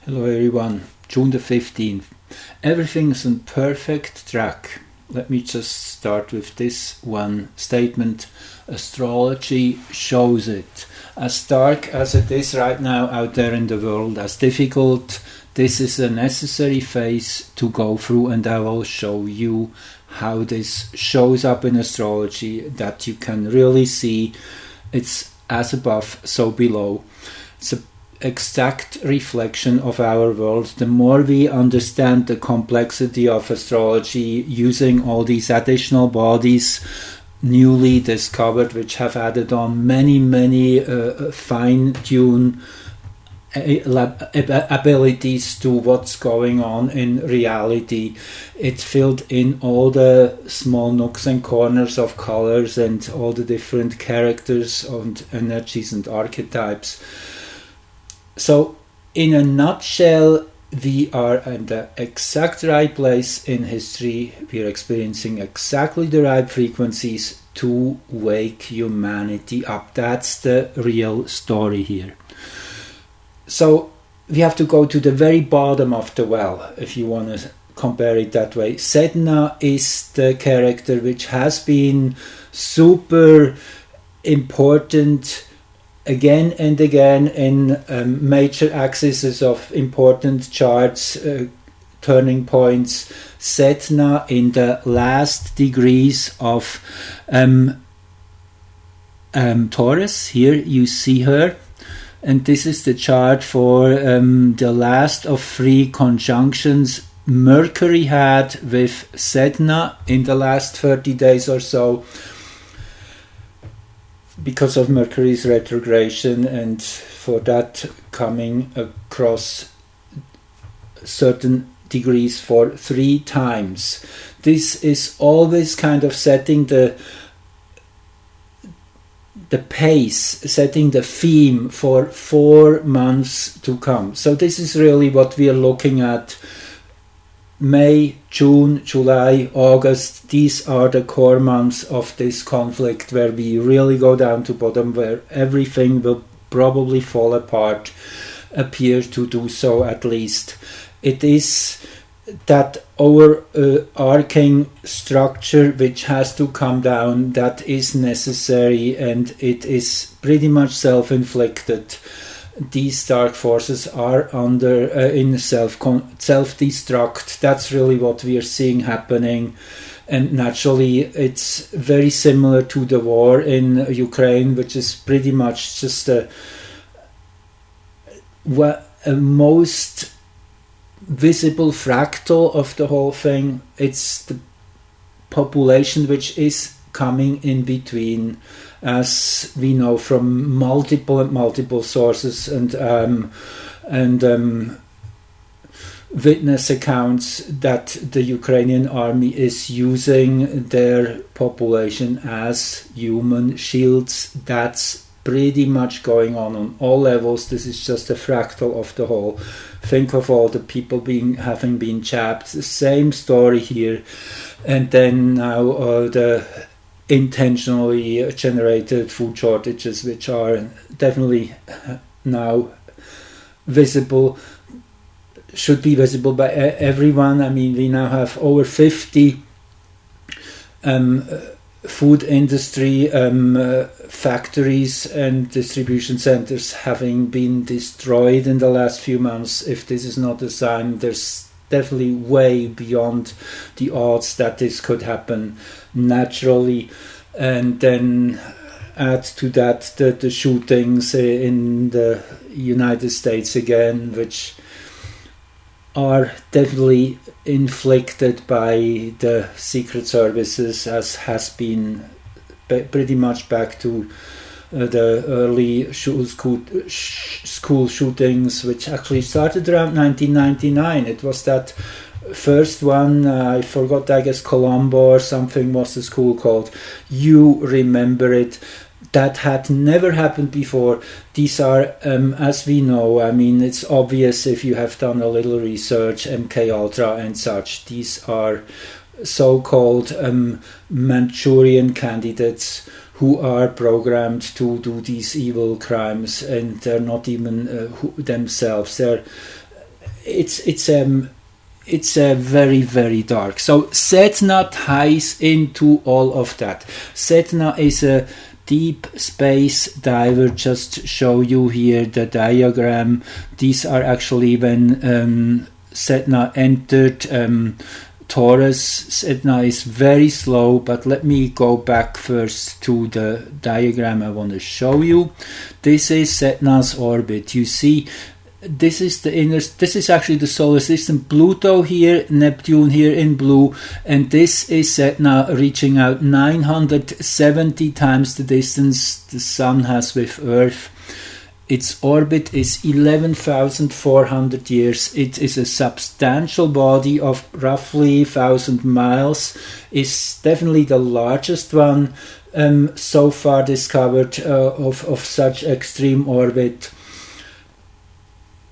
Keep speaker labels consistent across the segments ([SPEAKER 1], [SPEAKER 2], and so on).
[SPEAKER 1] Hello everyone, June the 15th. Everything's on perfect track. Let me just start with this one statement. Astrology shows it. As dark as it is right now out there in the world, as difficult, this is a necessary phase to go through, and I will show you how this shows up in astrology, that you can really see it's as above, so below. It's a exact reflection of our world. The more we understand the complexity of astrology, using all these additional bodies newly discovered, which have added on many fine-tune abilities to what's going on in reality. It filled in all the small nooks and corners of colors and all the different characters and energies and archetypes. So, in a nutshell, we are at the exact right place in history. We are experiencing exactly the right frequencies to wake humanity up. That's the real story here. So, we have to go to the very bottom of the well, if you want to compare it that way. Sedna is the character which has been super important again and again in major axes of important charts, turning points. Sedna in the last degrees of Taurus. Here you see her, and this is the chart for the last of 3 conjunctions Mercury had with Sedna in the last 30 days or so, because of Mercury's retrogression, and for that coming across certain degrees for 3 times. This is always kind of setting the pace, setting the theme for 4 months to come. So this is really what we are looking at. May, June, July, August, these are the core months of this conflict, where we really go down to bottom, where everything will probably fall apart, appear to do so at least. It is that overarching structure which has to come down, that is necessary, and it is pretty much self-inflicted. These dark forces are under in self-destruct. That's really what we are seeing happening, and naturally it's very similar to the war in Ukraine, which is pretty much just a most visible fractal of the whole thing. It's the population which is coming in between, as we know from multiple sources and witness accounts, that the Ukrainian army is using their population as human shields. That's pretty much going on all levels. This is just a fractal of the whole. Think of all the people having been chapped. The same story here. And then now the intentionally generated food shortages, which are definitely now visible, should be visible by everyone. I mean, we now have over 50 food industry factories and distribution centers having been destroyed in the last few months. If this is not a sign, there's definitely way beyond the odds that this could happen naturally. And then add to that the shootings in the United States again, which are definitely inflicted by the secret services, as has been pretty much back to the early school shootings, which actually started around 1999. It was that first one, I forgot, I guess Colombo or something was the school called. You remember it. That had never happened before. These are, as we know, I mean, it's obvious if you have done a little research, MK Ultra and such. These are so-called Manchurian candidates who are programmed to do these evil crimes, and they're not even themselves. They're it's very, very dark. So Sedna ties into all of that. Sedna is a deep space diver. Just show you here the diagram. These are actually when Sedna entered Taurus. Sedna is very slow, but let me go back first to the diagram I want to show you. This is Sedna's orbit. You see, this is actually the solar system. Pluto here, Neptune here in blue, and this is Sedna reaching out 970 times the distance the Sun has with Earth. Its orbit is 11,400 years. It is a substantial body of roughly 1,000 miles. It's definitely the largest one so far discovered of such extreme orbit.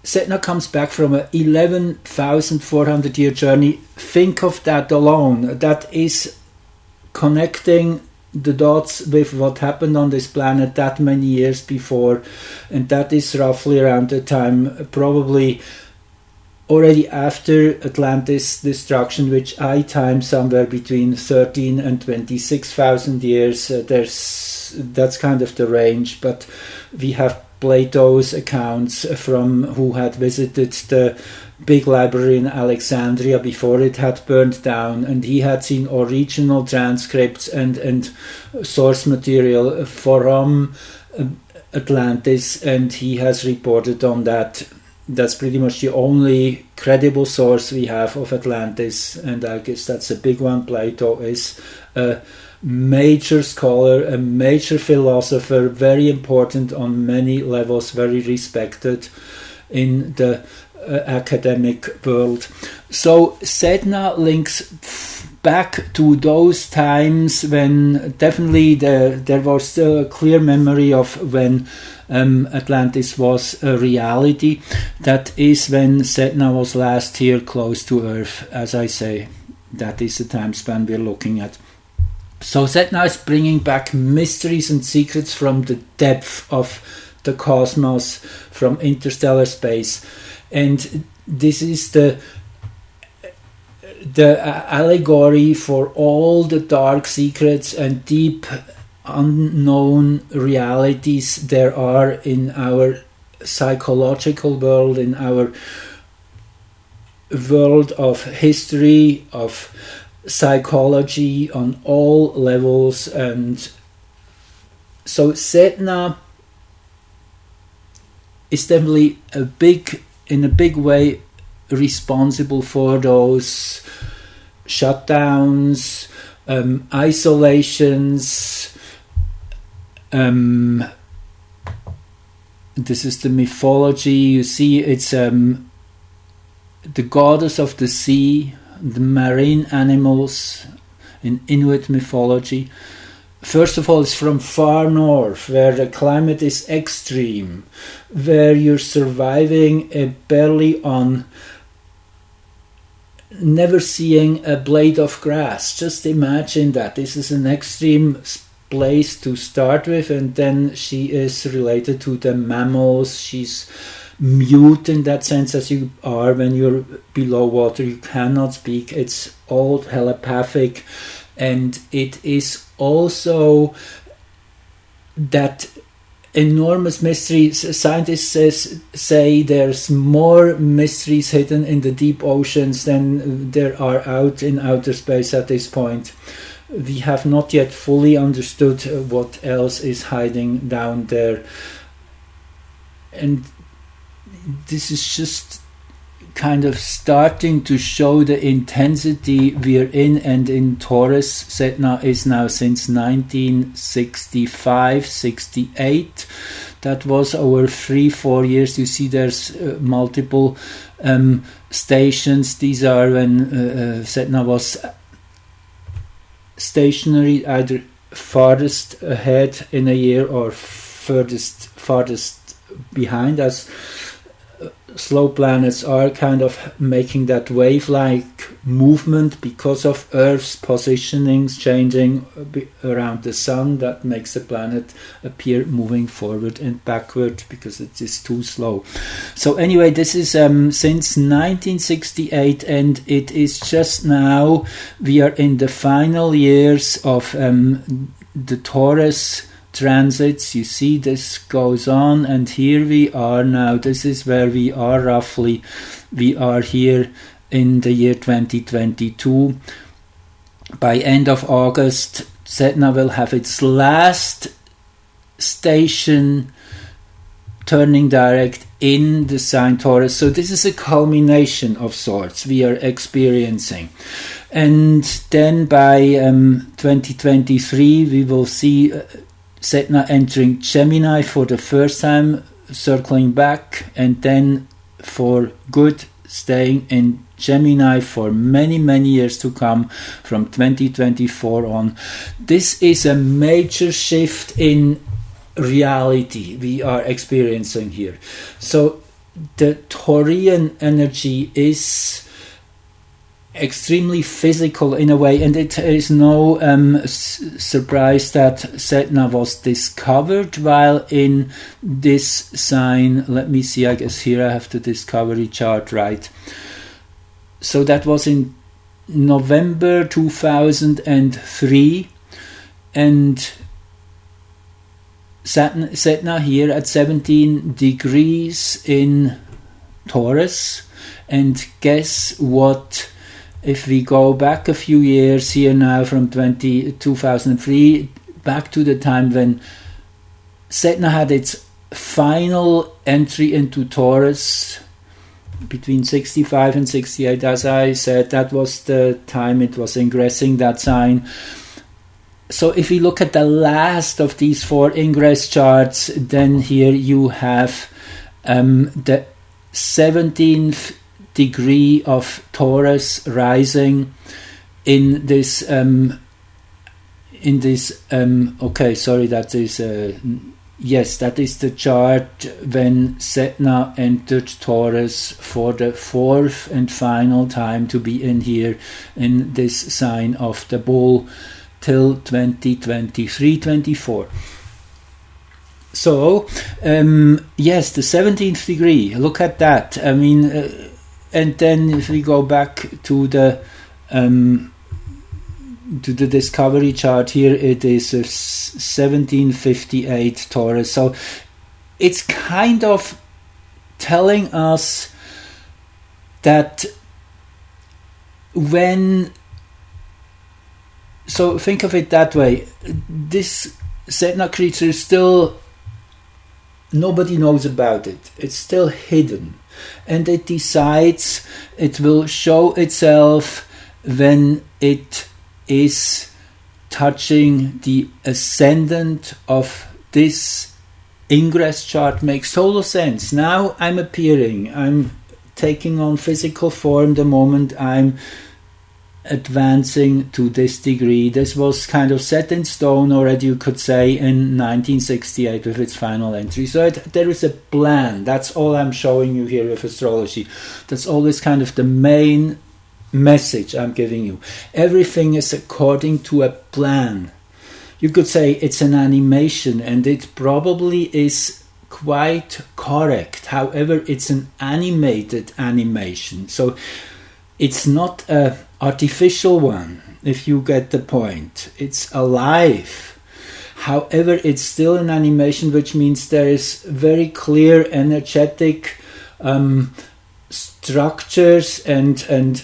[SPEAKER 1] Sedna comes back from an 11,400 year journey. Think of that alone. That is connecting the dots with what happened on this planet that many years before, and that is roughly around the time, probably already after Atlantis destruction, which I time somewhere between 13 and 26,000 years. That's kind of the range, but we have Plato's accounts from who had visited the big library in Alexandria before it had burned down, and he had seen original transcripts and source material from Atlantis, and he has reported on that. That's pretty much the only credible source we have of Atlantis, and I guess that's a big one. Plato is a major scholar, a major philosopher, very important on many levels, very respected in the academic world. So Sedna links back to those times when definitely there was still a clear memory of when Atlantis was a reality. That is when Sedna was last here close to Earth. As I say, that is the time span we're looking at. So Sedna is bringing back mysteries and secrets from the depth of the cosmos, from interstellar space. And this is the allegory for all the dark secrets and deep unknown realities there are in our psychological world, in our world of history, of psychology on all levels. And so Sedna is definitely in a big way responsible for those shutdowns, isolations. This is the mythology. You see, it's the goddess of the sea, the marine animals in Inuit mythology. First of all, it's from far north, where the climate is extreme, where you're surviving barely on never seeing a blade of grass. Just imagine that. This is an extreme place to start with, and then she is related to the mammals. She's mute in that sense, as you are when you're below water. You cannot speak. It's all telepathic, and it is also that enormous mysteries. Scientists say there's more mysteries hidden in the deep oceans than there are out in outer space at this point. We have not yet fully understood what else is hiding down there, and this is just kind of starting to show the intensity we're in. And in Taurus, Sedna is now since 1965-68. That was over 3-4 years. You see there's multiple stations. These are when Sedna was stationary, either farthest ahead in a year or farthest behind us. slow planets are kind of making that wave-like movement because of Earth's positionings changing around the Sun. That makes the planet appear moving forward and backward because it is too slow. So anyway, this is since 1968, and it is just now we are in the final years of the Taurus transits. You see this goes on, and here we are now. This is where we are roughly. We are here in the year 2022. By end of August, Sedna will have its last station turning direct in the sign Taurus. So this is a culmination of sorts we are experiencing. And then by 2023 we will see Sedna entering Gemini for the first time, circling back, and then for good staying in Gemini for many, many years to come from 2024 on. This is a major shift in reality we are experiencing here. So the Taurian energy is extremely physical in a way, and it is no surprise that Sedna was discovered while in this sign. Let me see, I guess here I have the discovery chart right. So that was in November 2003, and Sedna here at 17 degrees in Taurus. And guess what? If we go back a few years here now from 2003, back to the time when Sedna had its final entry into Taurus between 65 and 68, as I said, that was the time it was ingressing that sign. So if we look at the last of these four ingress charts, then here you have the 17th degree of Taurus rising in this okay, sorry, that is yes, that is the chart when Sedna entered Taurus for the fourth and final time to be in here in this sign of the bull till 2023-24. So yes, the 17th degree, look at that. I mean, and then if we go back to the discovery chart here, it is 1758 Taurus. So it's kind of telling us that so think of it that way, this Sedna creature is still, nobody knows about it. It's still hidden. And it decides it will show itself when it is touching the ascendant of this ingress chart. Makes total sense. Now I'm appearing. I'm taking on physical form the moment I'm advancing to this degree. This was kind of set in stone already, you could say, in 1968 with its final entry. So there is a plan. That's all I'm showing you here with astrology. That's always kind of the main message I'm giving you. Everything is according to a plan. You could say it's an animation, and it probably is quite correct. However, it's an animated animation. So it's not a artificial one, if you get the point. It's alive. However, it's still an animation, which means there is very clear energetic structures and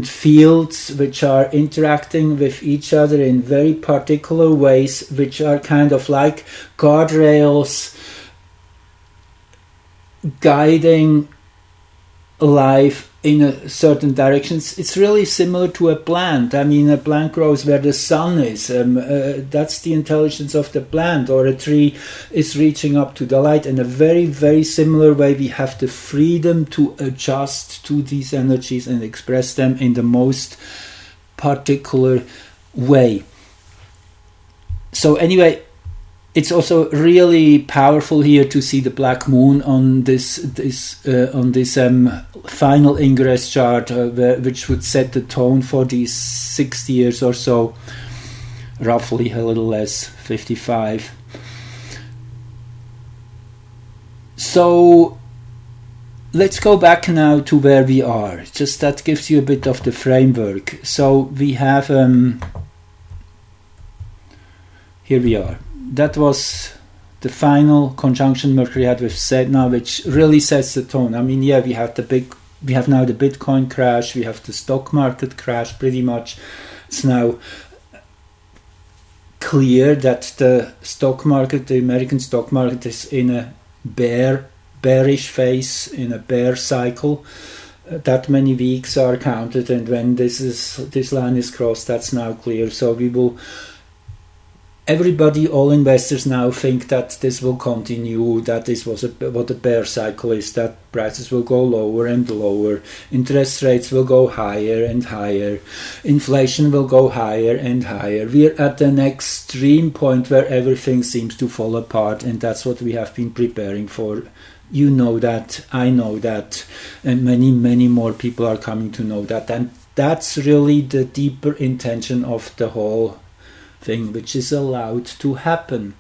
[SPEAKER 1] fields which are interacting with each other in very particular ways, which are kind of like guardrails guiding life in a certain direction. It's really similar to a plant. I mean, a plant grows where the sun is. That's the intelligence of the plant. Or a tree is reaching up to the light. In a very, very similar way, we have the freedom to adjust to these energies and express them in the most particular way. So anyway, it's also really powerful here to see the black moon on this final ingress chart, which would set the tone for these 60 years or so, roughly a little less, 55. So let's go back now to where we are. Just that gives you a bit of the framework. So we have here we are. That was the final conjunction Mercury had with Sedna, which really sets the tone. I mean, yeah, we have now the Bitcoin crash, we have the stock market crash. Pretty much, it's now clear that the stock market, the American stock market, is in a bearish phase, in a bear cycle. That many weeks are counted, and when this line is crossed, that's now clear. So everybody, all investors now think that this will continue, that this was what a bear cycle is, that prices will go lower and lower, interest rates will go higher and higher, inflation will go higher and higher. We're at an extreme point where everything seems to fall apart, and that's what we have been preparing for. You know that, I know that, and many, many more people are coming to know that. And that's really the deeper intention of the whole thing, which is allowed to happen.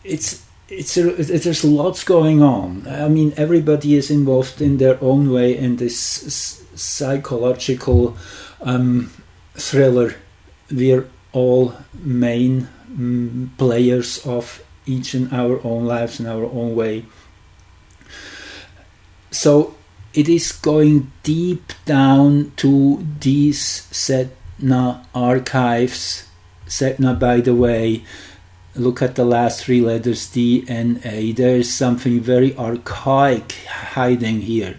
[SPEAKER 1] There's lots going on. I mean, everybody is involved in their own way in this psychological thriller. We're all main players of each in our own lives, in our own way. So it is going deep down to these Sedna archives. Sedna, by the way, look at the last three letters, DNA. There is something very archaic hiding here.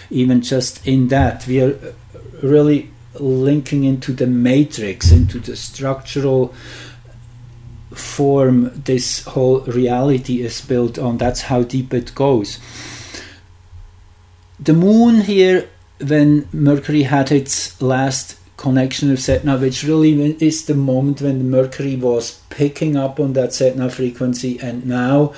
[SPEAKER 1] Even just in that, we are really linking into the matrix, into the structural form this whole reality is built on. That's how deep it goes. The moon here, when Mercury had its last connection with Sedna, which really is the moment when Mercury was picking up on that Sedna frequency and now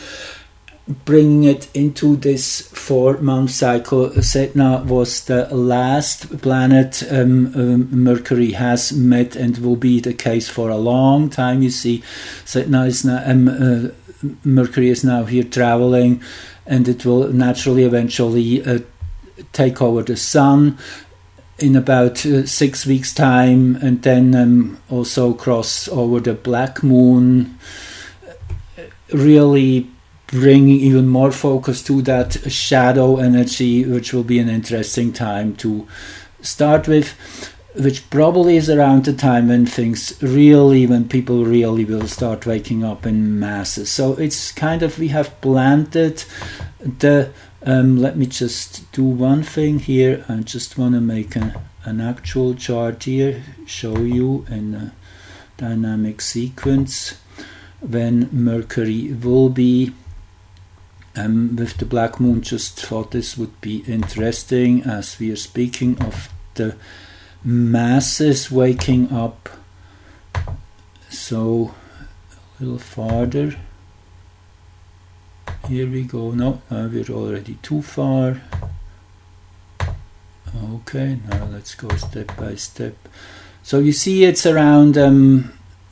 [SPEAKER 1] bringing it into this 4-month cycle. Sedna was the last planet Mercury has met and will be the case for a long time. You see, Sedna is now, Mercury is now here traveling, and it will naturally eventually take over the Sun in about 6 weeks' time, and then also cross over the black moon, really bringing even more focus to that shadow energy, which will be an interesting time to start with, which probably is around the time when people really will start waking up in masses. So it's kind of, we have planted the let me just do one thing here. I just want to make an actual chart here, show you in a dynamic sequence when Mercury will be with the black moon. Just thought this would be interesting as we are speaking of the masses waking up. So a little farther. Here we go. No, we're already too far. Okay, now let's go step by step. So you see it's around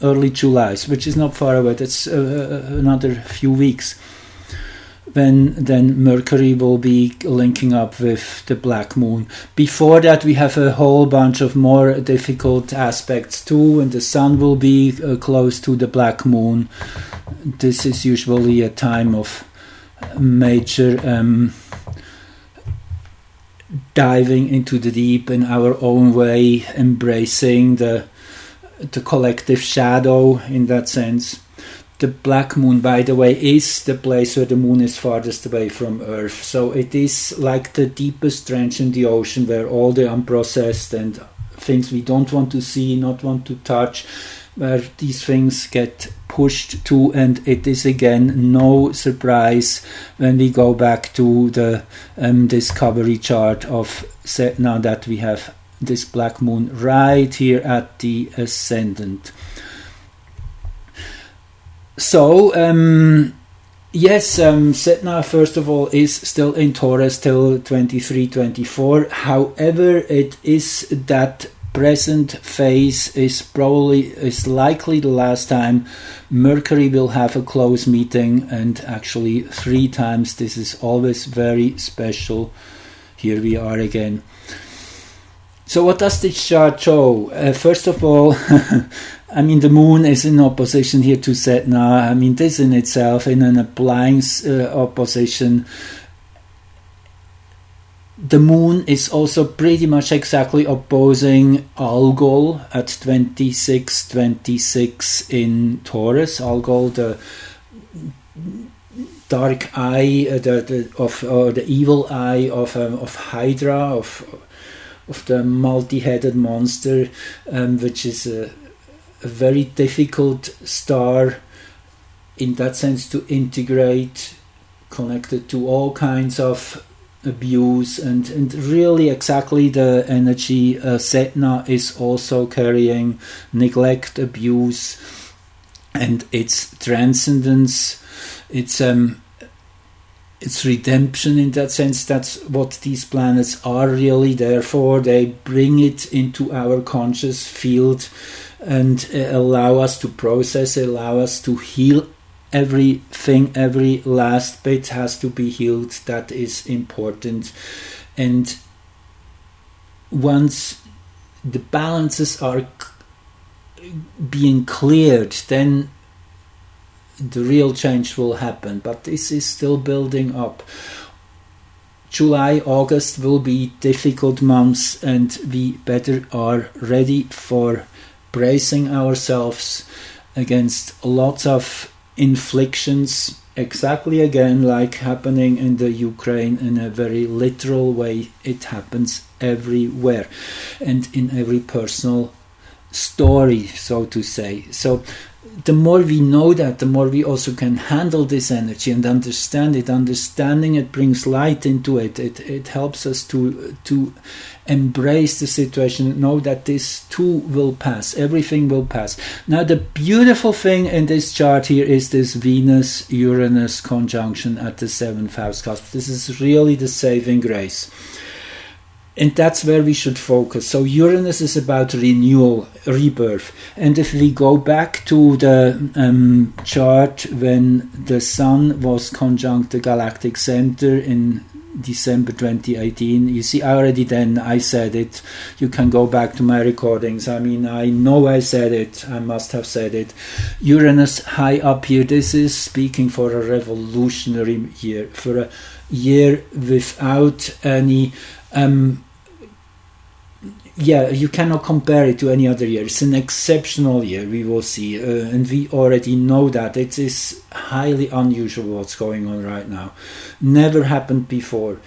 [SPEAKER 1] early July, which is not far away. That's another few weeks. When then Mercury will be linking up with the black moon. Before that, we have a whole bunch of more difficult aspects too, and the Sun will be close to the black moon. This is usually a time of major diving into the deep in our own way, embracing the collective shadow in that sense. The black moon, by the way, is the place where the moon is farthest away from Earth. So it is like the deepest trench in the ocean where all the unprocessed and things we don't want to see, not want to touch, where these things get pushed to. And it is again no surprise when we go back to the discovery chart of Sedna that we have this black moon right here at the ascendant. So, yes, Sedna, first of all, is still in Taurus till 23-24. However, it is that present phase is likely the last time Mercury will have a close meeting, and actually 3 times. This is always very special. Here we are again. So what does this chart show? First of all, I mean, the moon is in opposition here to Sedna. I mean, this in itself, in an applying opposition. The moon is also pretty much exactly opposing Algol at 26 in Taurus. Algol, the dark eye, the evil eye of Hydra, of the multi-headed monster, which is a very difficult star in that sense to integrate, connected to all kinds of abuse, and really exactly the energy Sedna is also carrying: neglect, abuse, and its transcendence, its redemption. In that sense, that's what these planets are really there for. They bring it into our conscious field and allow us to process, allow us to heal everything. Every last bit has to be healed. That is important. And once the balances are being cleared, then the real change will happen. But this is still building up. July, August will be difficult months, and we better are ready for bracing ourselves against lots of inflictions, exactly again like happening in the Ukraine. In a very literal way, it happens everywhere and in every personal story, so to say. So the more we know that, the more we also can handle this energy and understand it. Understanding it brings light into it. It helps us to embrace the situation, know that this too will pass. Everything will pass. Now, the beautiful thing in this chart here is this Venus-Uranus conjunction at the 7th house cusp. This is really the saving grace. And that's where we should focus. So Uranus is about renewal, rebirth. And if we go back to the chart when the Sun was conjunct the galactic center in December 2018, you see, already then I said it. You can go back to my recordings. I mean, I know I said it. I must have said it. Uranus high up here. This is speaking for a revolutionary year, for a year without any... you cannot compare it to any other year. It's an exceptional year, we will see, and we already know that. It is highly unusual what's going on right now. Never happened before.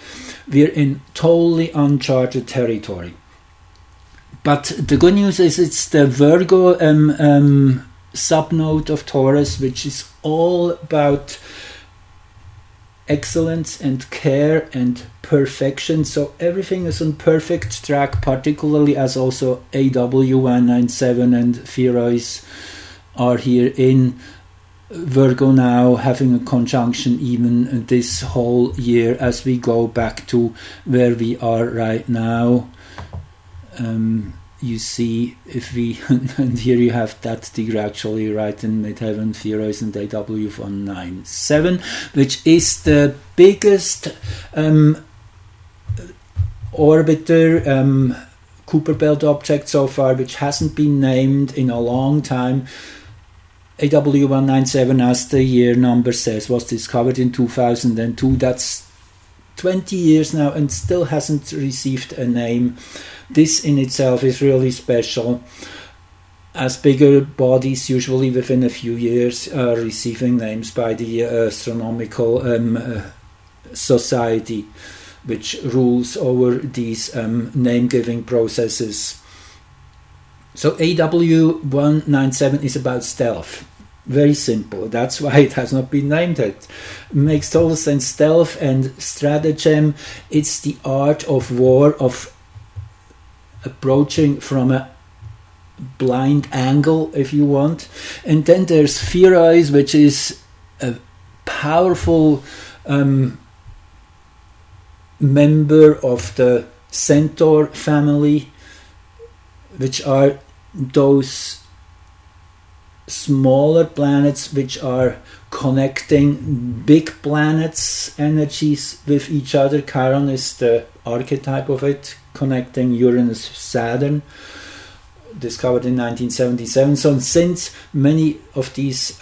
[SPEAKER 1] We're in totally uncharted territory. But the good news is it's the Virgo subnode of Taurus, which is all about excellence and care and perfection. So everything is on perfect track, particularly as also AW197 and Pherois are here in Virgo now, having a conjunction even this whole year as we go back to where we are right now. You see, if we, and here you have that degree actually right in midheaven, Pherois and AW197, which is the biggest orbiter Kuiper belt object so far, which hasn't been named in a long time. AW197, as the year number says, was discovered in 2002. That's 20 years now and still hasn't received a name. This in itself is really special, as bigger bodies usually within a few years are receiving names by the astronomical society, which rules over these name-giving processes. So AW197 is about stealth. Very simple. That's why it has not been named. It makes total sense. Stealth and stratagem. It's the art of war, of approaching from a blind angle, if you want. And then there's Pherois, which is a powerful member of the Centaur family, which are those smaller planets which are connecting big planets' energies with each other. Chiron is the archetype of it, connecting Uranus, Saturn, discovered in 1977. So since many of these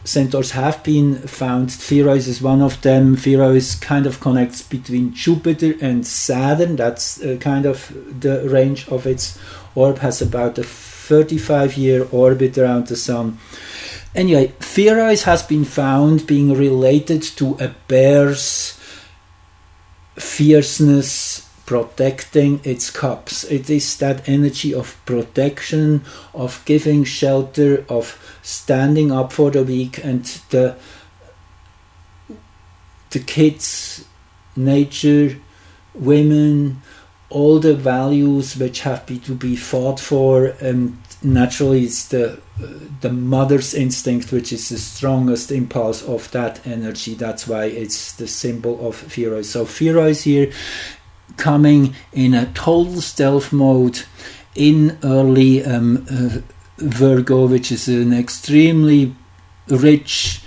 [SPEAKER 1] centaurs have been found, Pherois is one of them. Pherois kind of connects between Jupiter and Saturn. That's kind of the range of its orb, has about a 35-year orbit around the Sun. Anyway, Pherois has been found being related to a bear's fierceness, protecting its cubs. It is that energy of protection, of giving shelter, of standing up for the weak, and the kids, nature, women, all the values which have to be fought for. And naturally it's the mother's instinct which is the strongest impulse of that energy. That's why it's the symbol of Pherois. So Pherois here coming in a total stealth mode in early Virgo, which is an extremely rich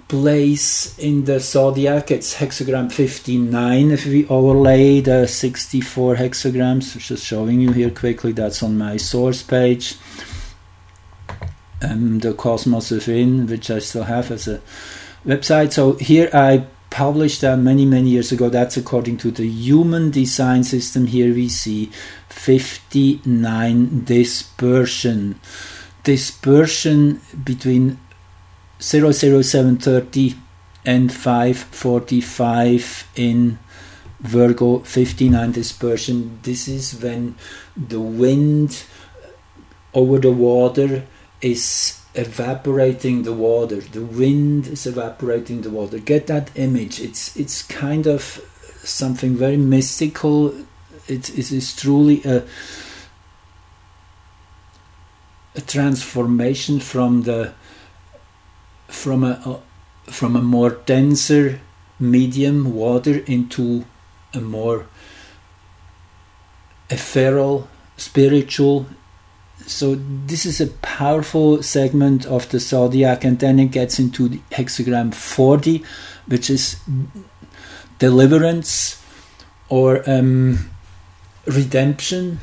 [SPEAKER 1] place in the zodiac. It's hexagram 59 if we overlay the 64 hexagrams. Just showing you here quickly, that's on my source page. The Cosmos Within, which I still have as a website. So here I published that many years ago. That's according to the human design system. Here we see 59 dispersion between 00730 and 545 in Virgo. 59 dispersion. This is when the wind over the water is evaporating the water. The wind is evaporating the water. Get that image. It's kind of something very mystical. It is truly a transformation from a more denser medium, water, into a more ethereal, spiritual. So this is a powerful segment of the zodiac, and then it gets into the hexagram 40, which is deliverance or redemption,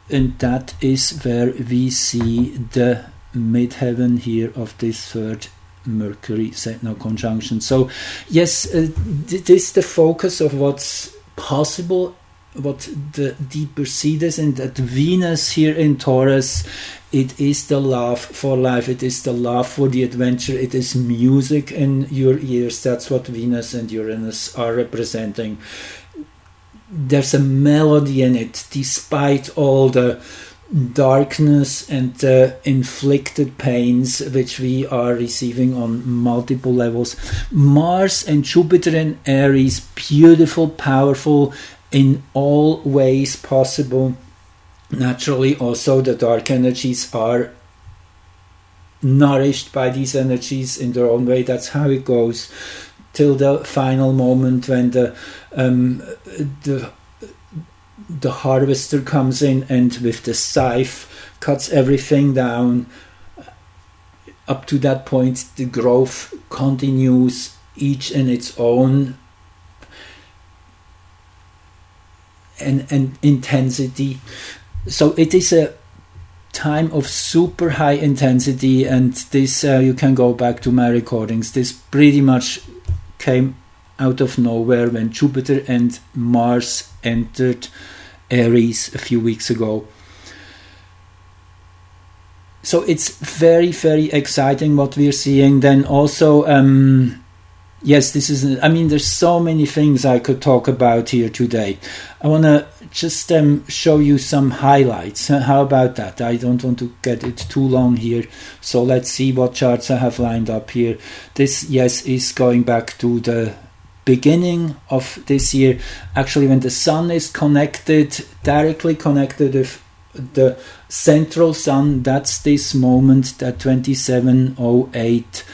[SPEAKER 1] and that is where we see the midheaven here of this third Mercury Sedna conjunction. So yes, this is the focus of what's possible, what the deeper seed is, and that Venus here in Taurus, it is the love for life, it is the love for the adventure, it is music in your ears. That's what Venus and Uranus are representing. There's a melody in it, despite all the darkness and the inflicted pains which we are receiving on multiple levels. Mars and Jupiter in Aries, beautiful, powerful in all ways possible. Naturally, also the dark energies are nourished by these energies in their own way. That's how it goes till the final moment when the harvester comes in and with the scythe cuts everything down. Up to that point, the growth continues, each in its own and intensity. So it is a time of super high intensity, and this you can go back to my recordings. This pretty much came out of nowhere when Jupiter and Mars entered Aries a few weeks ago. So it's very, very exciting what we're seeing. Then also, yes, this is, there's so many things I could talk about here today. I want to just show you some highlights. How about that? I don't want to get it too long here. So let's see what charts I have lined up here. This, yes, is going back to the beginning of this year, actually when the sun is directly connected with the central sun. That's this moment, that 2708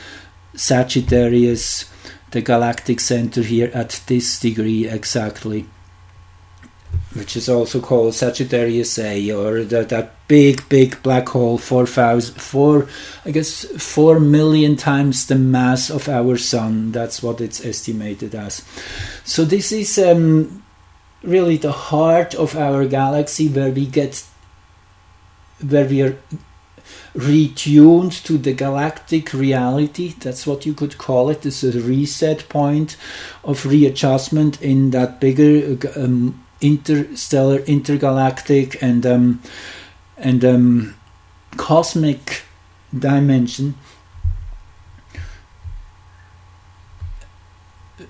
[SPEAKER 1] Sagittarius, the galactic center here at this degree exactly, which is also called Sagittarius A, or that big black hole, 4 million times the mass of our sun. That's what it's estimated as. So this is really the heart of our galaxy, where we are retuned to the galactic reality. That's what you could call it. This is a reset point of readjustment in that bigger interstellar, intergalactic, and cosmic dimension.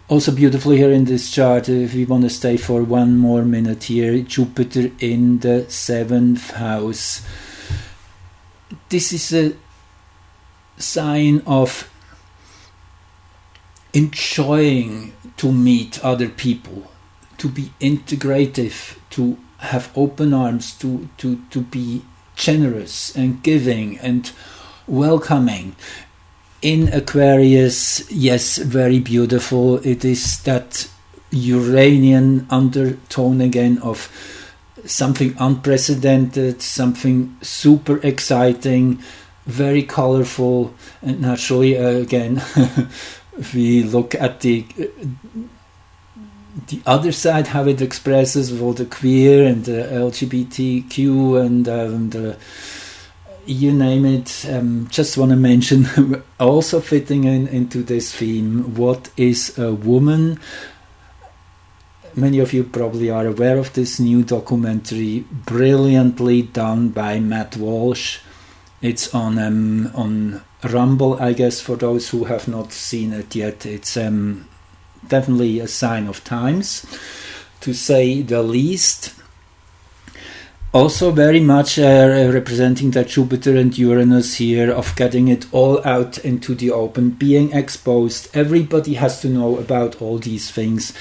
[SPEAKER 1] Also beautifully here in this chart, if we want to stay for one more minute here, Jupiter in the 7th house. This is a sign of enjoying to meet other people, to be integrative, to have open arms, to be generous and giving and welcoming. In Aquarius, yes, very beautiful. It is that Uranian undertone again of something unprecedented, something super exciting, very colorful, and naturally again if we look at the other side, how it expresses with all the queer and the LGBTQ and you name it. Just want to mention, also fitting into this theme, what is a woman? Many of you probably are aware of this new documentary, brilliantly done by Matt Walsh. It's on Rumble, I guess, for those who have not seen it yet. It's definitely a sign of times, to say the least. Also very much representing that Jupiter and Uranus here, of getting it all out into the open, being exposed. Everybody has to know about all these things.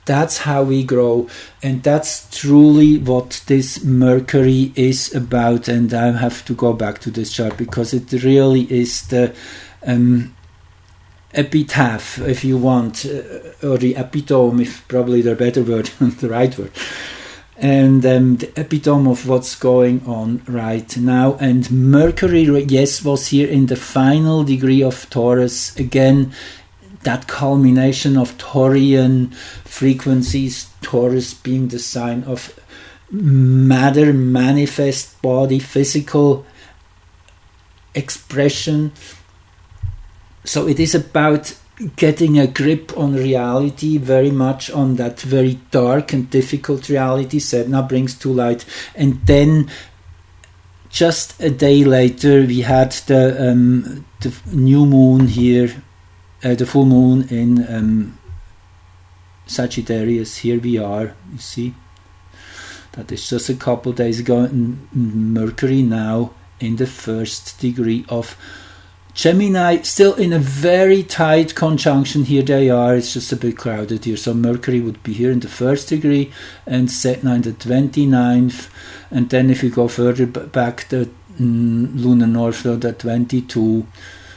[SPEAKER 1] That's how we grow, and that's truly what this Mercury is about. And I have to go back to this chart because it really is the epitaph, if you want, or the epitome, if probably the better word, the right word, and the epitome of what's going on right now. And Mercury, yes, was here in the final degree of Taurus again. That culmination of Taurian frequencies, Taurus being the sign of matter, manifest body, physical expression. So it is about getting a grip on reality, very much on that very dark and difficult reality Sedna brings to light. And then just a day later, we had the new moon here, the full moon in Sagittarius. Here we are, you see. That is just a couple days ago. And Mercury now in the 1st degree of Gemini, still in a very tight conjunction. Here they are, it's just a bit crowded here. So Mercury would be here in the 1st degree and Sedna in the 29th. And then if you go further back, the lunar north node at 22.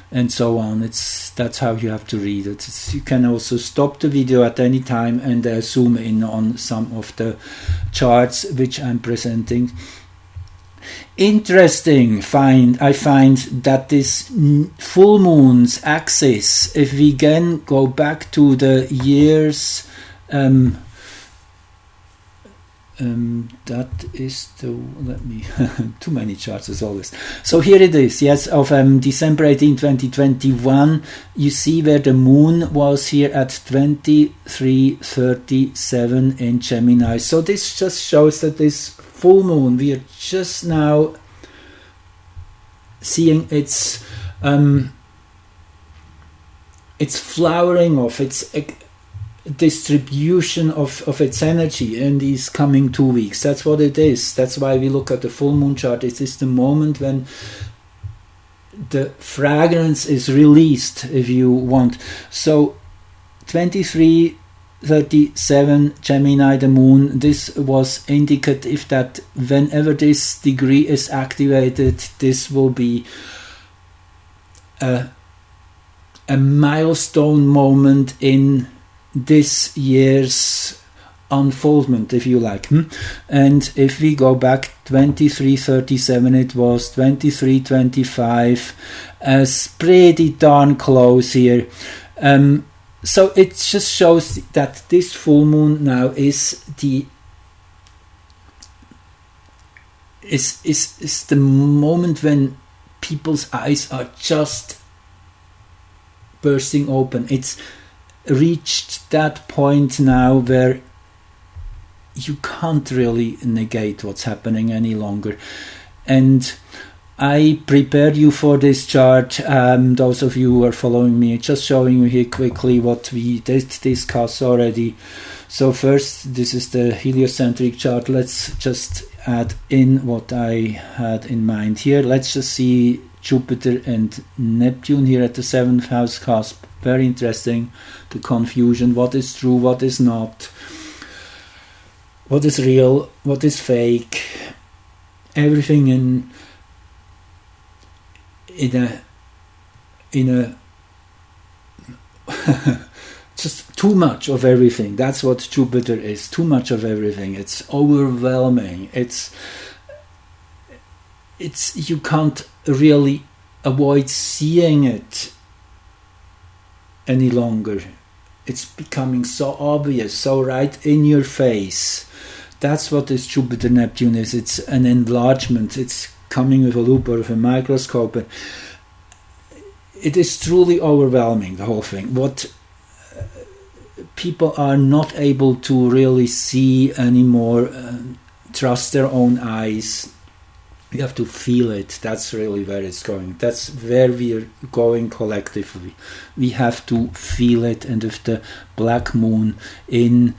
[SPEAKER 1] And so on. That's how you have to read it. You can also stop the video at any time and zoom in on some of the charts which I'm presenting. Interesting, I find that this full moon's axis, if we again go back to the years, that is too many charts as always. So here it is, yes, of December 18, 2021. You see where the moon was here at 23:37 in Gemini. So this just shows that this full moon, we are just now seeing its flowering of its distribution of its energy in these coming 2 weeks. That's what it is. That's why we look at the full moon chart. It is the moment when the fragrance is released, if you want. So 23 37 Gemini, the moon, this was indicative that whenever this degree is activated, this will be a milestone moment in this year's unfoldment, if you like. And if we go back 2337, it was 2325, pretty darn close here. So it just shows that this full moon now is the moment when people's eyes are just bursting open. It's reached that point now where you can't really negate what's happening any longer. And I prepared you for this chart, those of you who are following me, just showing you here quickly what we did discuss already. So first, this is the heliocentric chart. Let's just add in what I had in mind here. Let's just see Jupiter and Neptune here at the 7th house cusp. Very interesting, the confusion, what is true, what is not, what is real, what is fake, everything in a just too much of everything. That's what Jupiter is, too much of everything. It's overwhelming. It's you can't really avoid seeing it any longer. It's becoming so obvious, so right in your face. That's what this Jupiter Neptune is. It's an enlargement. It's coming with a loupe or with a microscope. And it is truly overwhelming, the whole thing. What people are not able to really see anymore, trust their own eyes. You have to feel it. That's really where it's going. That's where we're going collectively. We have to feel it. And with the black moon in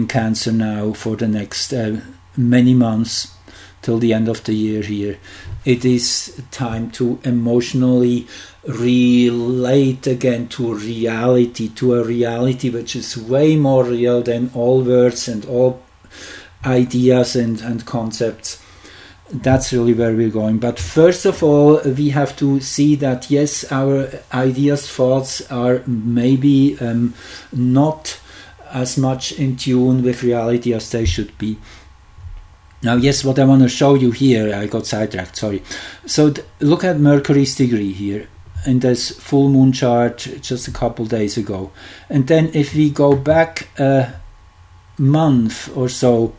[SPEAKER 1] Cancer now for the next many months till the end of the year here, it is time to emotionally relate again to reality, to a reality which is way more real than all words and all ideas and concepts. That's really where we're going. But first of all, we have to see that yes, our ideas, thoughts are maybe not as much in tune with reality as they should be. Now, yes, what I want to show you here, I got sidetracked, sorry. So look at Mercury's degree here in this full moon chart just a couple days ago. And then if we go back a month or so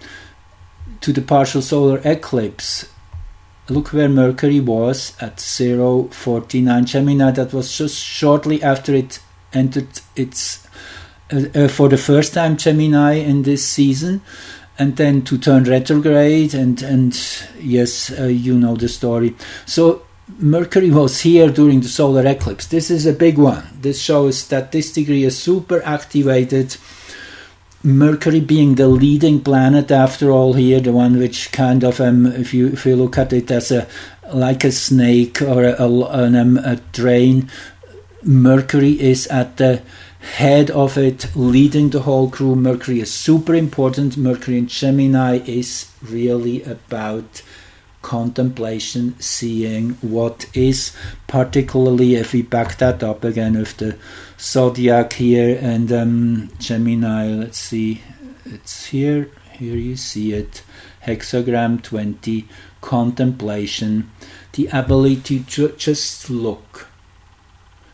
[SPEAKER 1] to the partial solar eclipse, look where Mercury was at 049 Gemini. That was just shortly after it entered its for the first time Gemini in this season, and then to turn retrograde, and yes, you know the story. So Mercury was here during the solar eclipse. This is a big one. This shows that this degree is super activated. Mercury being the leading planet after all here, the one which kind of if you look at it as like a snake or a train, Mercury is at the head of it, leading the whole crew. Mercury is super important. Mercury in Gemini is really about contemplation, seeing what is, particularly if we back that up again with the zodiac here and Gemini. Let's see, it's here you see it, hexagram 20, contemplation, the ability to just look,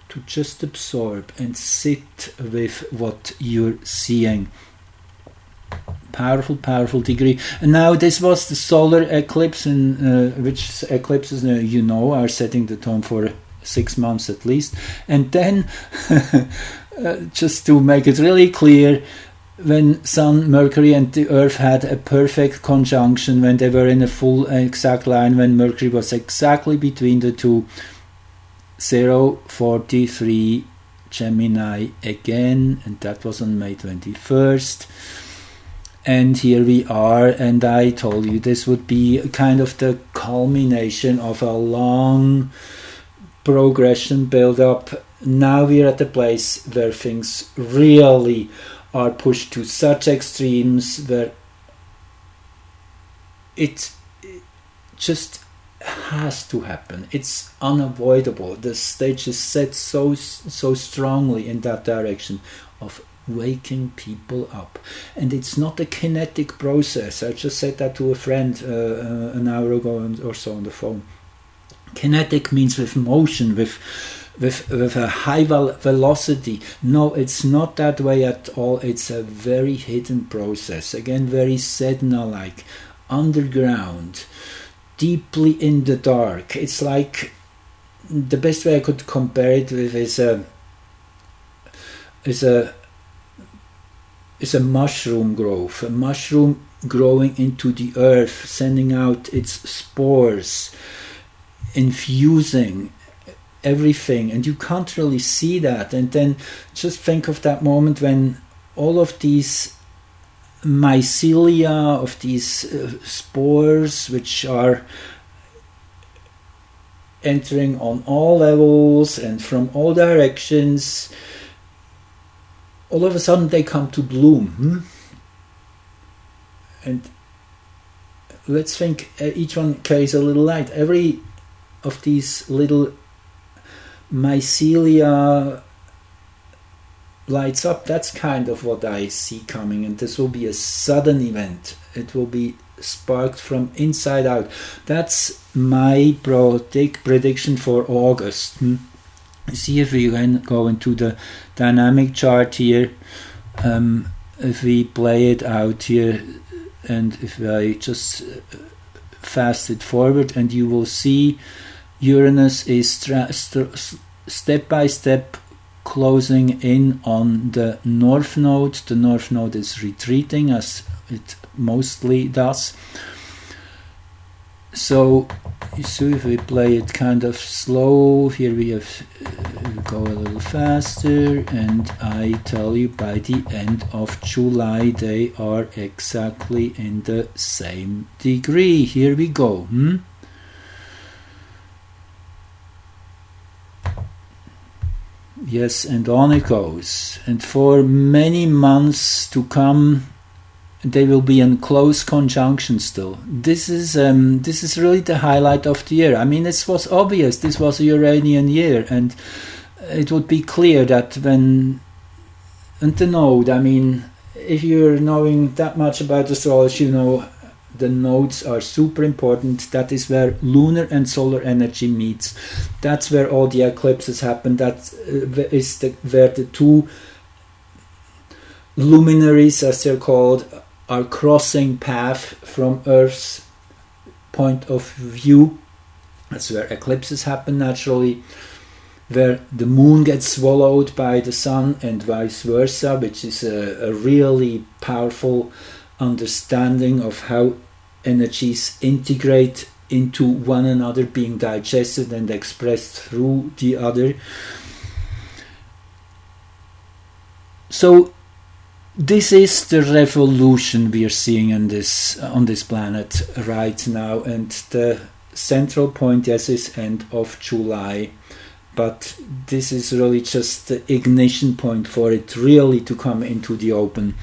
[SPEAKER 1] to just absorb and sit with what you're seeing. Powerful degree. And now this was the solar eclipse, and which eclipses are setting the tone for 6 months at least. And then just to make it really clear, when Sun, Mercury and the Earth had a perfect conjunction, when they were in a full exact line, when Mercury was exactly between the two, 043 Gemini again, and that was on May 21st. And here we are, and I told you this would be kind of the culmination of a long progression build up now we're at a place where things really are pushed to such extremes where it just has to happen. It's unavoidable. The stage is set so strongly in that direction of waking people up, and it's not a kinetic process. I just said that to a friend an hour ago or so on the phone. Kinetic means with motion, with a high velocity. No, it's not that way at all. It's a very hidden process, again very Sedna-like, underground, deeply in the dark. It's like, the best way I could compare it with is a mushroom growth, a mushroom growing into the earth, sending out its spores, infusing everything, and you can't really see that. And then just think of that moment when all of these mycelia, of these spores, which are entering on all levels and from all directions, all of a sudden they come to bloom. And let's think, each one carries a little light. Every of these little mycelia lights up. That's kind of what I see coming, and this will be a sudden event. It will be sparked from inside out. That's my prediction for August. See if we can go into the dynamic chart here. If we play it out here, and if I just fast it forward, and you will see Uranus is step by step closing in on the North Node. The North Node is retreating, as it mostly does. So you see, if we play it kind of slow, here we go a little faster, and I tell you by the end of July they are exactly in the same degree. Here we go. Yes, and on it goes. And for many months to come, they will be in close conjunction still. This is really the highlight of the year. I mean, this was obvious. This was a Uranian year, and it would be clear that when the node, I mean, if you're knowing that much about astrology, you know the nodes are super important. That is where lunar and solar energy meets. That's where all the eclipses happen. That is where the two luminaries, as they're called, are crossing path from Earth's point of view. That's where eclipses happen naturally, where the moon gets swallowed by the sun and vice versa, which is a really powerful understanding of how energies integrate into one another, being digested and expressed through the other. So this is the revolution we are seeing on this planet right now, and the central point, yes, is end of July, but this is really just the ignition point for it really to come into the open.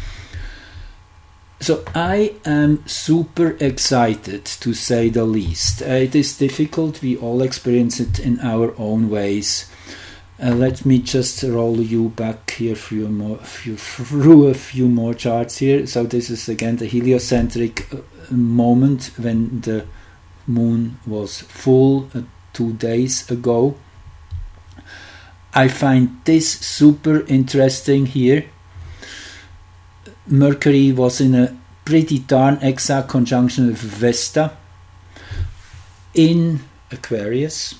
[SPEAKER 1] So I am super excited, to say the least. It is difficult. We all experience it in our own ways. Let me just roll you back here through a few more charts here. So this is again the heliocentric moment when the moon was full 2 days ago. I find this super interesting here. Mercury was in a pretty darn exact conjunction with Vesta in Aquarius,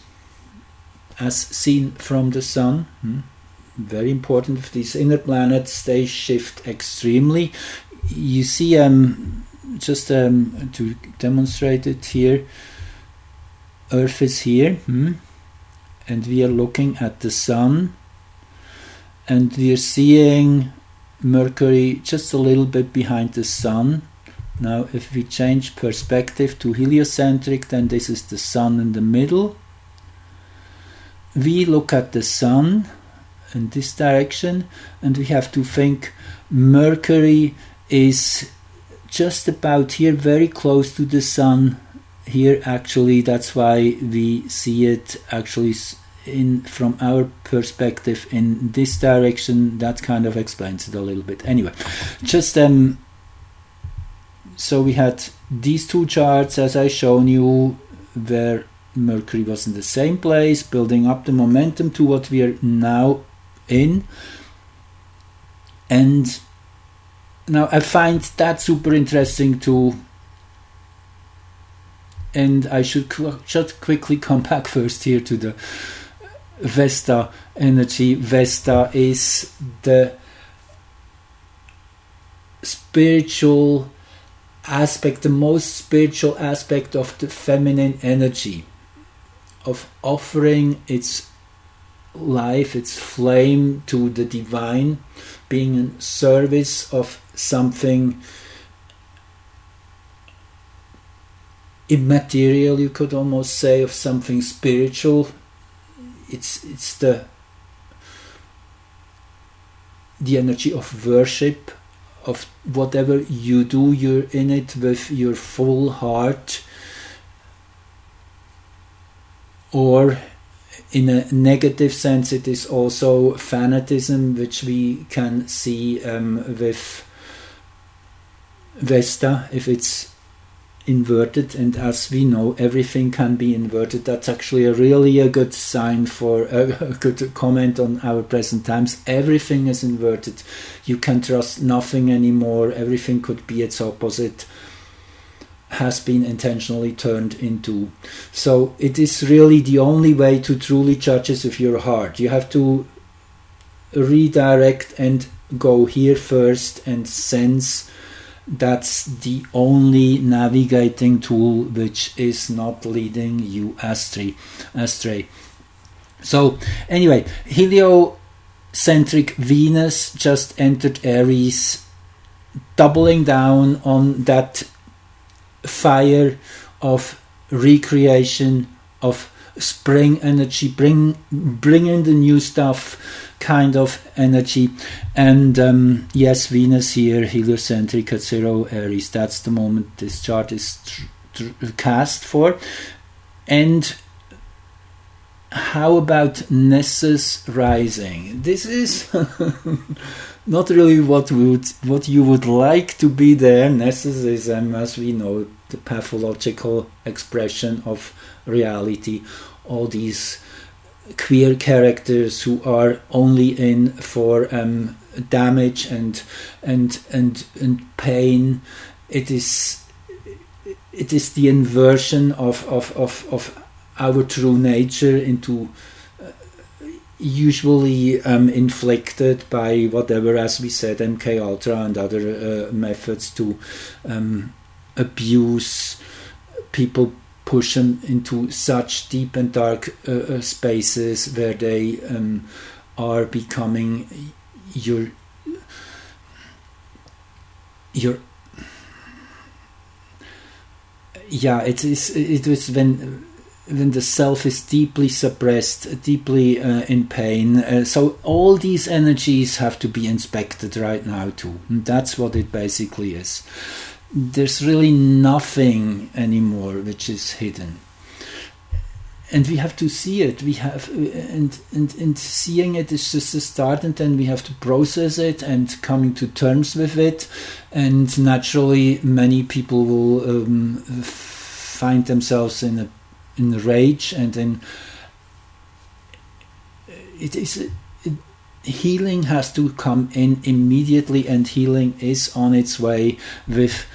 [SPEAKER 1] as seen from the Sun. Very important if these inner planets, they shift extremely. You see, just to demonstrate it here, Earth is here, and we are looking at the Sun, and we are seeing Mercury just a little bit behind the Sun. Now if we change perspective to heliocentric, then this is the Sun in the middle. We look at the Sun in this direction, and we have to think Mercury is just about here, very close to the Sun here. Actually, that's why we see it actually from our perspective in this direction. That kind of explains it a little bit. Anyway, just so we had these two charts as I shown you, where Mercury was in the same place, building up the momentum to what we are now in. And now I find that super interesting too. And I should just quickly come back first here to the Vesta energy. Vesta is the spiritual aspect, the most spiritual aspect of the feminine energy, of offering its life, its flame to the divine, being in service of something immaterial, you could almost say, of something spiritual. It's the energy of worship, of whatever you do, you're in it with your full heart. Or in a negative sense, it is also fanatism, which we can see with Vesta, if it's inverted. And as we know, everything can be inverted. That's actually a good sign for a good comment on our present times. Everything is inverted. You can trust nothing anymore. Everything could be its opposite, has been intentionally turned into. So it is really the only way to truly judge is with your heart. You have to redirect and go here first and sense. That's the only navigating tool which is not leading you astray. So anyway, heliocentric Venus just entered Aries, doubling down on that fire of recreation, of spring energy, bring in the new stuff kind of energy. And yes, Venus here, heliocentric at 0 Aries, that's the moment this chart is cast for. And how about Nessus rising? This is not really what you would like to be there. Nessus is, as we know, the pathological expression of reality. All these queer characters who are only in for damage and pain. It is the inversion of our true nature into usually inflicted by whatever, as we said, MK Ultra and other methods to abuse people, push them into such deep and dark spaces where they are becoming your it is when the self is deeply suppressed, deeply in pain. So all these energies have to be inspected right now too. And that's what it basically is. There's really nothing anymore which is hidden. And we have to see it. We have, and seeing it is just a start, and then we have to process it and coming to terms with it. And naturally, many people will find themselves in a rage, and then healing has to come in immediately, and healing is on its way with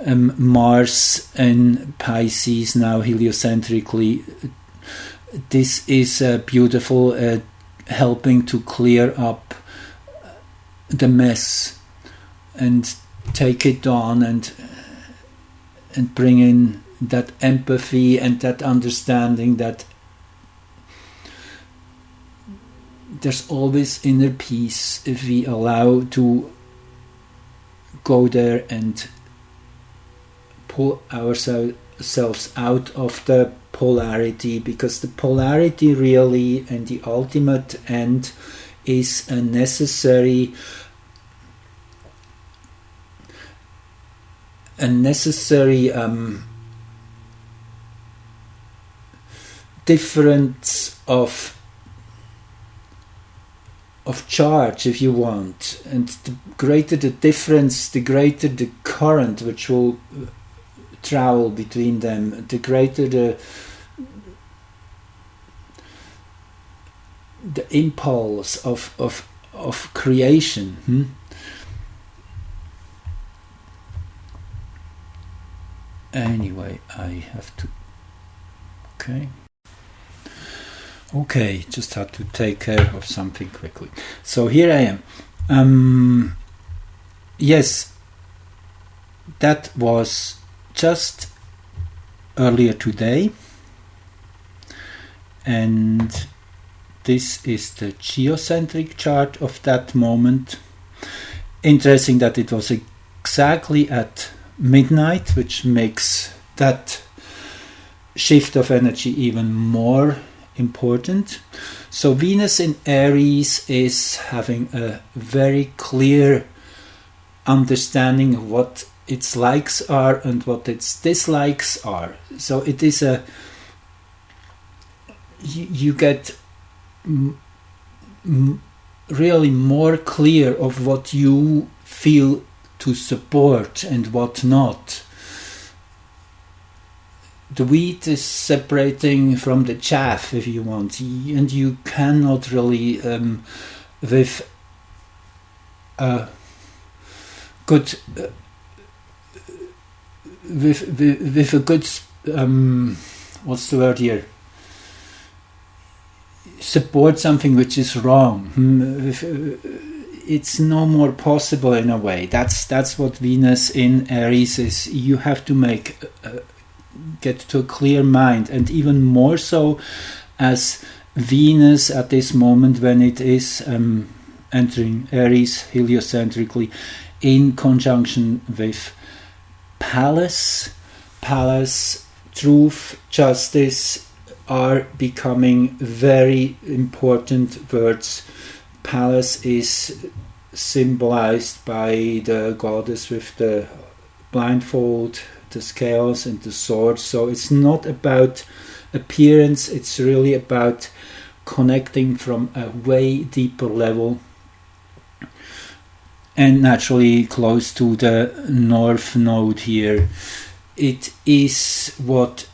[SPEAKER 1] Mars and Pisces now heliocentrically. This is beautiful, helping to clear up the mess and take it on and bring in that empathy and that understanding that there's always inner peace if we allow to go there and pull ourselves out of the polarity, because the polarity really and the ultimate end is a necessary difference of charge, if you want, and the greater the difference, the greater the current which will travel between them, the greater the impulse of creation. Anyway, I have to. Okay, just had to take care of something quickly. So here I am. Yes, that was just earlier today, and this is the geocentric chart of that moment. Interesting that it was exactly at midnight, which makes that shift of energy even more important. So Venus in Aries is having a very clear understanding of what its likes are and what its dislikes are. So it is you get really more clear of what you feel to support and what not. The wheat is separating from the chaff, if you want, and you cannot really, with a good, with a good, what's the word here? Support something which is wrong. It's no more possible in a way. That's what Venus in Aries is. You have to get to a clear mind, and even more so as Venus at this moment, when it is entering Aries heliocentrically in conjunction with Pallas, truth, justice are becoming very important words. Pallas is symbolized by the goddess with the blindfold, the scales and the sword. So it's not about appearance, it's really about connecting from a way deeper level, and naturally close to the North Node here. It is what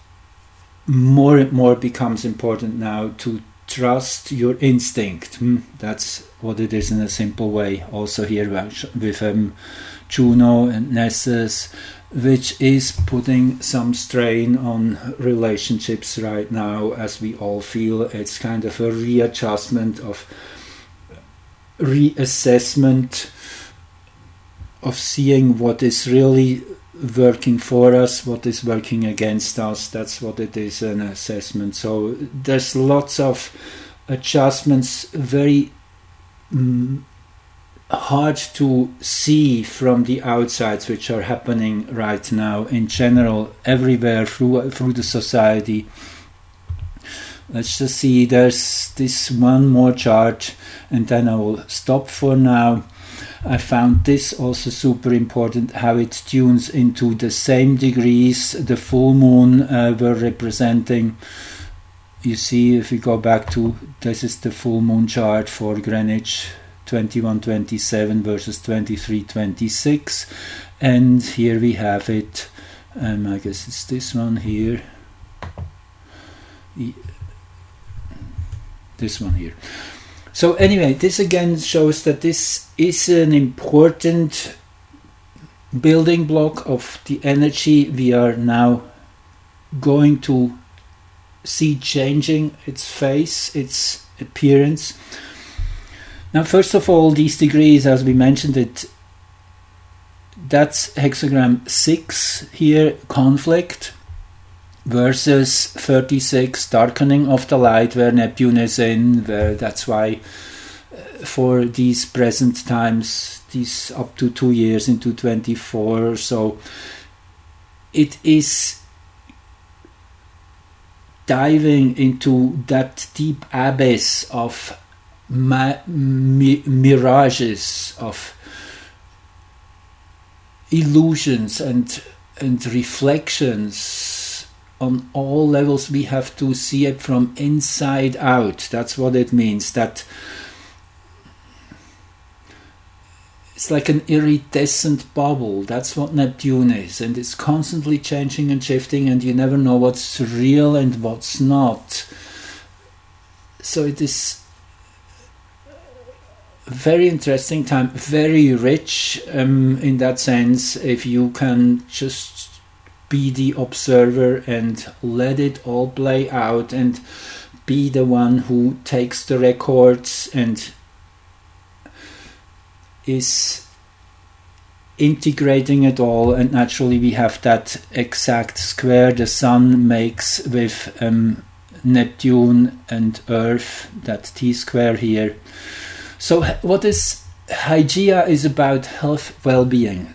[SPEAKER 1] more and more becomes important now, to trust your instinct. That's what it is in a simple way. Also here with Juno and Nessus, which is putting some strain on relationships right now, as we all feel. It's kind of a readjustment, of reassessment, of seeing what is really working for us, what is working against us. That's what it is, an assessment. So there's lots of adjustments, very hard to see from the outsides, which are happening right now in general everywhere through the society. Let's just see, there's this one more chart and then I will stop for now. I found this also super important, how it tunes into the same degrees the full moon were representing. You see, if we go back to, this is the full moon chart for Greenwich, 21:27 versus 23:26, and here we have it. I guess it's this one here. This one here. So anyway, this again shows that this is an important building block of the energy we are now going to see changing its face, its appearance. Now, first of all, these degrees, as we mentioned it, that's hexagram 6 here, conflict, versus 36, darkening of the light, where Neptune is in, where that's why for these present times, these up to 2 years into 24, so it is diving into that deep abyss of mirages, of illusions and reflections on all levels. We have to see it from inside out. That's what it means. That it's like an iridescent bubble. That's what Neptune is, and it's constantly changing and shifting, and you never know what's real and what's not. So it is a very interesting time, very rich in that sense, if you can just be the observer and let it all play out and be the one who takes the records and is integrating it all. And naturally we have that exact square the Sun makes with Neptune and Earth, that T-square here. So what is Hygeia is about health, well-being,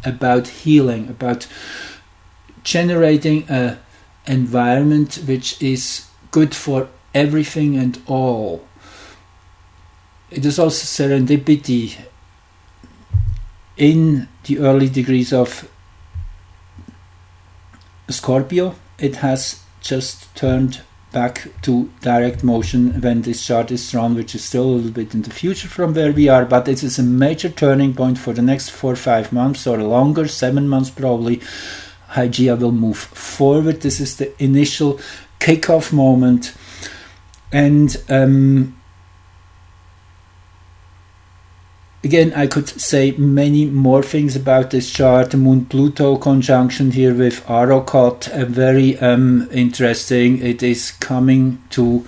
[SPEAKER 1] about healing, about generating an environment which is good for everything and all. It is also serendipity. In the early degrees of Scorpio, it has just turned back to direct motion when this chart is drawn, which is still a little bit in the future from where we are, but it is a major turning point for the next 4 or 5 months or longer, 7 months probably. Hygeia will move forward. This is the initial kickoff moment, and again, I could say many more things about this chart. The Moon-Pluto conjunction here with Arrokoth, very interesting. It is coming to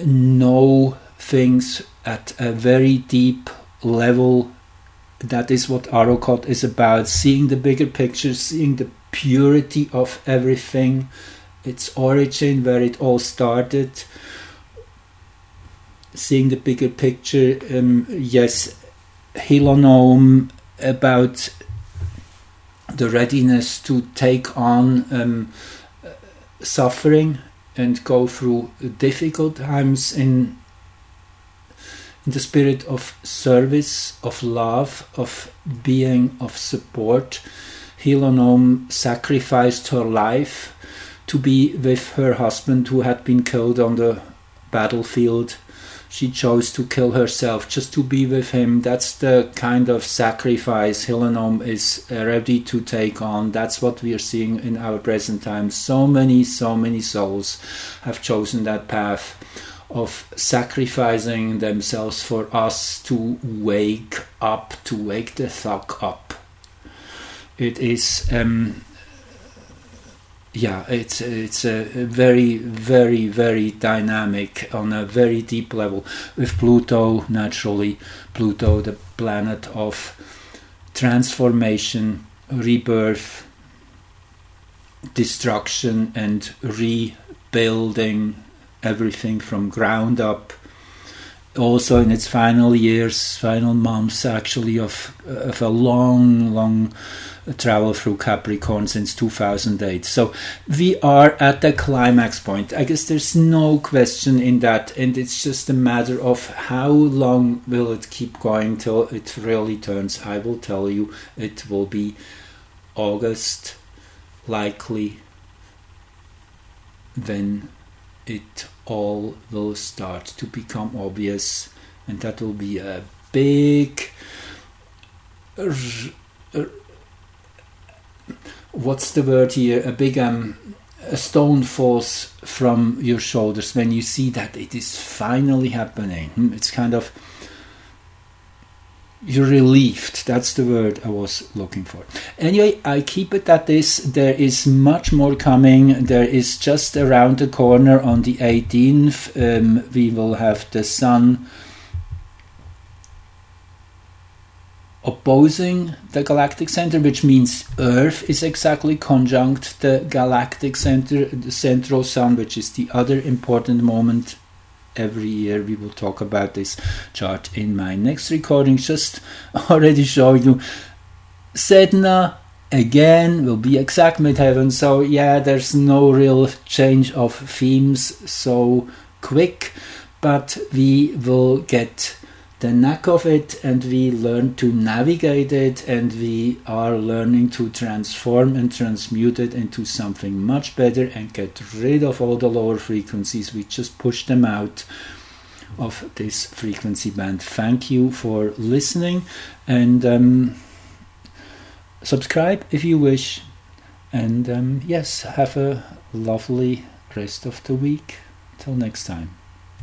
[SPEAKER 1] know things at a very deep level. That is what Arrokoth is about, seeing the bigger picture, seeing the purity of everything, its origin, where it all started. Seeing the bigger picture, yes, Hilonome, about the readiness to take on suffering and go through difficult times in the spirit of service, of love, of being of support. Hilonome sacrificed her life to be with her husband who had been killed on the battlefield. She chose to kill herself just to be with him. That's the kind of sacrifice Hilonome is ready to take on. That's what we are seeing in our present times. So many souls have chosen that path of sacrificing themselves for us to wake up, to wake the fuck up. It is it's a very dynamic on a very deep level, with Pluto, naturally. Pluto, the planet of transformation, rebirth, destruction and rebuilding everything from ground up. Also in its final years, final months actually of a long travel through Capricorn since 2008. So we are at the climax point. I guess there's no question in that, and it's just a matter of how long will it keep going till it really turns. I will tell you, it will be August, likely, when it all will start to become obvious, and that will be a big what's the word here, a big a stone falls from your shoulders when you see that it is finally happening. It's kind of, you're relieved. That's the word I was looking for. Anyway, I keep it at this. There is much more coming. There is just around the corner on the 18th, we will have the Sun opposing the galactic center, which means Earth is exactly conjunct the galactic center, the central Sun, which is the other important moment. Every year we will talk about this chart in my next recording. Just already show you Sedna again will be exact midheaven. So yeah, there's no real change of themes so quick, but we will get the knack of it, and we learn to navigate it, and we are learning to transform and transmute it into something much better and get rid of all the lower frequencies. We just push them out of this frequency band. Thank you for listening, and subscribe if you wish, and yes, have a lovely rest of the week. Till next time.